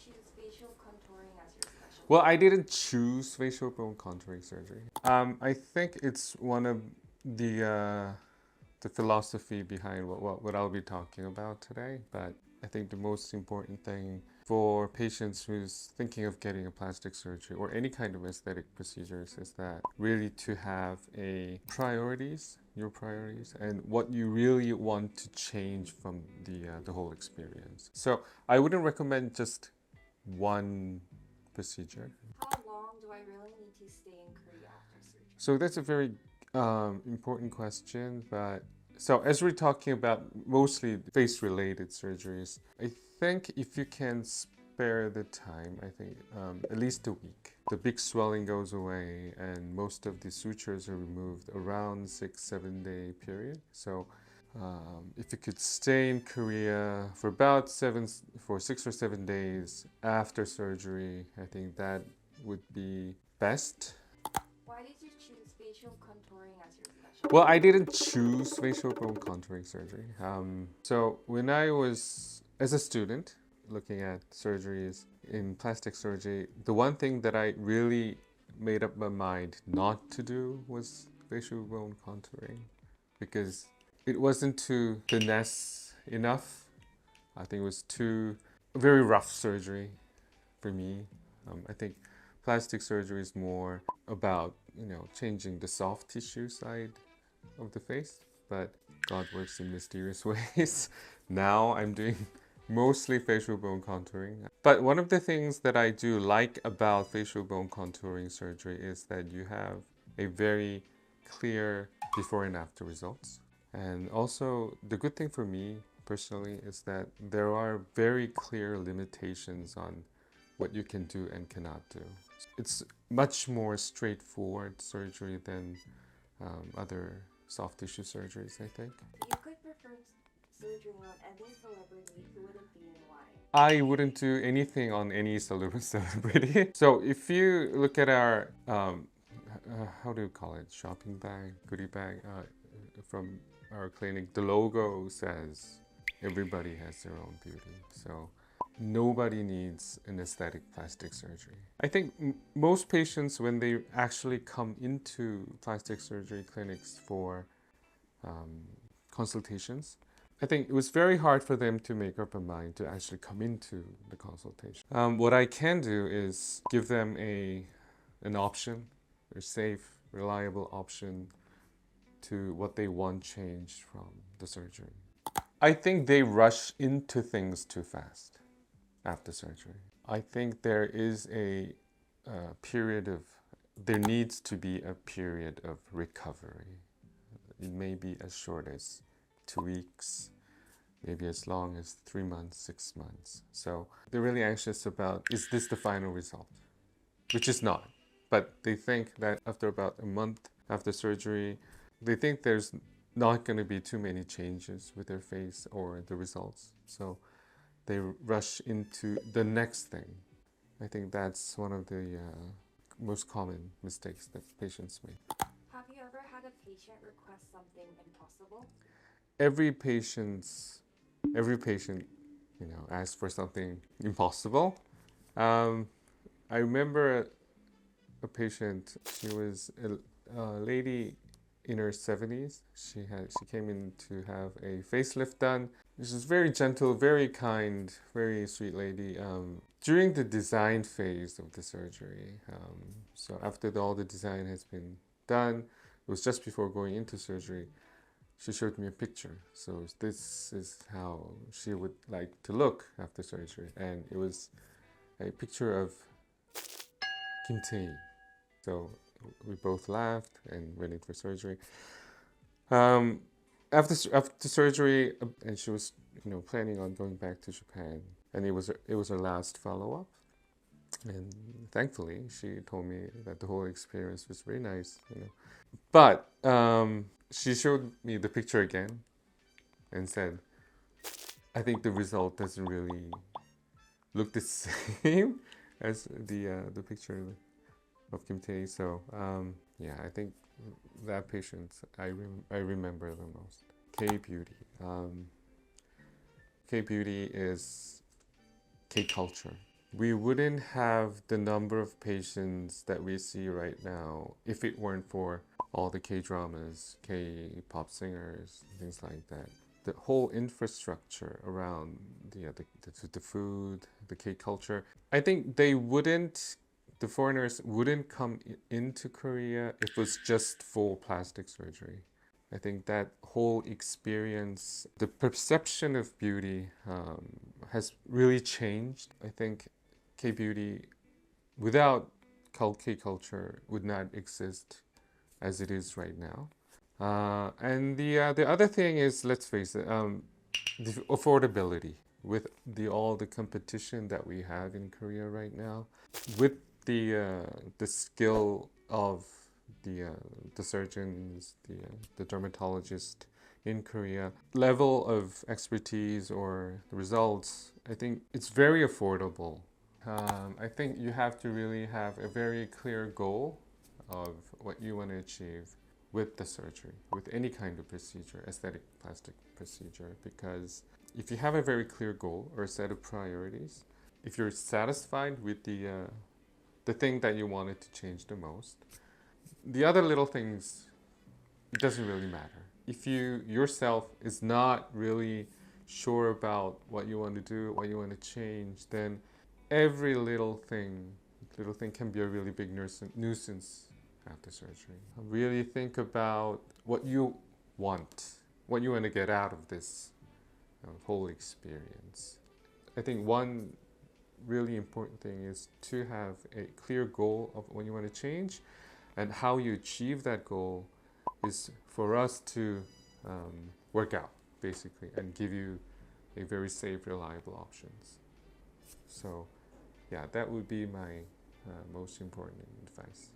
choose facial contouring as your specialty? Well, I didn't choose facial bone contouring surgery. I think it's one of the philosophy behind what I'll be talking about today. But I think the most important thing for patients who's thinking of getting a plastic surgery or any kind of aesthetic procedures is that really to have your priorities, and what you really want to change from the whole experience. So I wouldn't recommend just one procedure. How long do I really need to stay in Korea after surgery? So that's a very important question. But so as we're talking about mostly face-related surgeries, I think if you can spare the time, I think at least a week. The big swelling goes away and most of the sutures are removed around 6-7 day period. So if you could stay in Korea for about 6 or 7 days after surgery, I think that would be best. Why did you choose facial contouring as your specialty? Well, I didn't choose facial bone contouring surgery. So when I was as a student looking at surgeries in plastic surgery, the one thing that I really made up my mind not to do was facial bone contouring because it wasn't too finesse enough. I think it was too very rough surgery for me. I think plastic surgery is more about changing the soft tissue side of the face, but God works in mysterious ways. Now I'm doing mostly facial bone contouring. But one of the things that I do like about facial bone contouring surgery is that you have a very clear before and after results. And also the good thing for me personally is that there are very clear limitations on what you can do and cannot do. It's much more straightforward surgery than other soft tissue surgeries, I think. If you could perform surgery on any celebrity, who would it be and why? I wouldn't do anything on any celebrity. So if you look at our, how do you call it, shopping bag, goodie bag from our clinic, the logo says everybody has their own beauty. So nobody needs an aesthetic plastic surgery. I think most patients, when they actually come into plastic surgery clinics for consultations, I think it was very hard for them to make up a mind to actually come into the consultation. What I can do is give them an option, a safe, reliable option to what they want changed from the surgery. I think they rush into things too fast after surgery. I think there is there needs to be a period of recovery. It may be as short as 2 weeks, maybe as long as 3 months, 6 months. So they're really anxious about, is this the final result? Which is not. But they think that after about a month after surgery, they think there's not going to be too many changes with their face or the results. So they rush into the next thing. I think that's one of the most common mistakes that patients make. Have you ever had a patient request something impossible? Every patient, asks for something impossible. I remember a patient. She was a lady in her 70s. She came in to have a facelift done. This is very gentle, very kind, very sweet lady. During the design phase of the surgery, so after all the design has been done, it was just before going into surgery, she showed me a picture. So this is how she would like to look after surgery. And it was a picture of Kim Tae. So we both laughed and went in for surgery. After surgery, and she was planning on going back to Japan, and it was her last follow up. And thankfully, she told me that the whole experience was very nice. But she showed me the picture again, and said, "I think the result doesn't really look the same as the picture of Kim Tae." So yeah, I think that patient I remember the most. K-beauty. K-beauty is K-culture, we wouldn't have the number of patients that we see right now if it weren't for all the K-dramas, K-pop singers, things like that. The whole infrastructure around the food, the K-culture, I think the foreigners wouldn't come into Korea if it was just for plastic surgery. I think that whole experience, the perception of beauty has really changed. I think K-beauty without K culture would not exist as it is right now. And the other thing is, let's face it, the affordability with all the competition that we have in Korea right now, with the skill of the surgeons, the dermatologist in Korea, level of expertise or the results, I think it's very affordable. I think you have to really have a very clear goal of what you want to achieve with the surgery, with any kind of procedure, aesthetic plastic procedure, because if you have a very clear goal or a set of priorities, if you're satisfied with the thing that you wanted to change the most, the other little things, it doesn't really matter. If you yourself is not really sure about what you want to do, what you want to change, then every little thing can be a really big nuisance after surgery. Really think about what you want to get out of this whole experience. I think one really important thing is to have a clear goal of what you want to change, and how you achieve that goal is for us to work out, basically, and give you a very safe, reliable options. So yeah, that would be my most important advice.